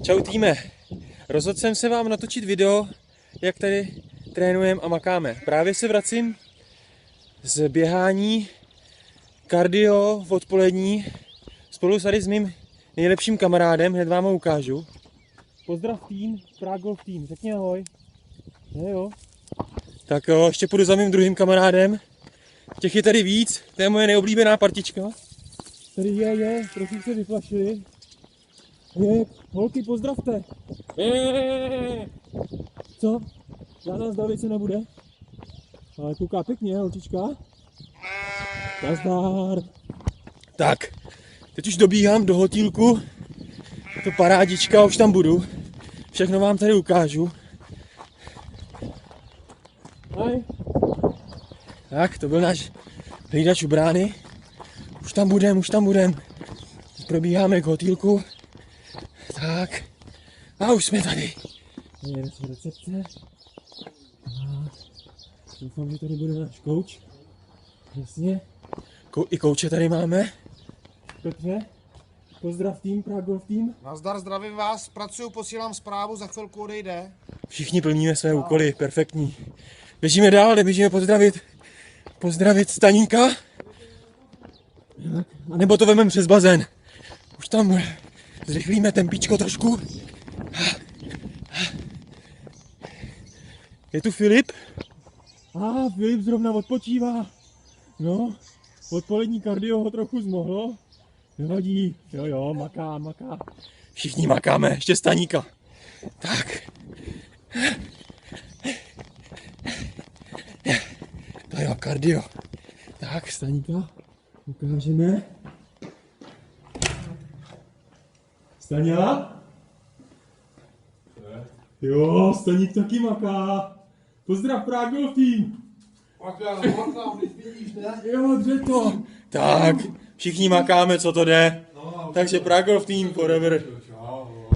Čau týme, rozhodl jsem se vám natočit video, jak tady trénujeme a makáme. Právě se vracím z běhání, kardio odpolední, spolu tady s mým nejlepším kamarádem, hned vám ho ukážu. Pozdrav tým, Prague Golf Team, řekni ahoj. Jo. Tak jo, ještě půjdu za mým druhým kamarádem. Těch je tady víc, to je moje nejoblíbená partička. Tady je, trochu se vyplašili. Holky, pozdravte. Co? Žádná zdravice nebude? Ale kouká pěkně, holčička. Nazdar. Tak, teď už dobíhám do hotýlku. To parádička, už tam budu. Všechno vám tady ukážu. Ahoj. Tak, to byl náš hlídač u brány. Už tam budem. Probíháme k hotýlku. Tak. A už jsme tady. Jede se recepce. A doufám, že tady bude náš kouč. Jasně. I kouče tady máme. Petře, pozdrav tým, Prague Golf Team. Nazdar, zdravím vás, pracuju, posílám zprávu, za chvilku odejde. Všichni plníme své úkoly, perfektní. Běžíme dál, běžíme pozdravit Staníka. A nebo to vememe přes bazén. Už tam zrychlíme tempíčko trošku. Je tu Filip? Filip zrovna odpočívá. No, odpolední kardio ho trochu zmohlo. Nevadí, jo, maká. Všichni makáme, ještě Staníka. Tak. To jo, kardio. Tak, Staníka ukážeme. Staňa? Jo, Staník taky maká. Pozdrav Prague Golf Team. Jo, dře to. Tak, všichni makáme, co to jde. Takže Prague Golf Team forever.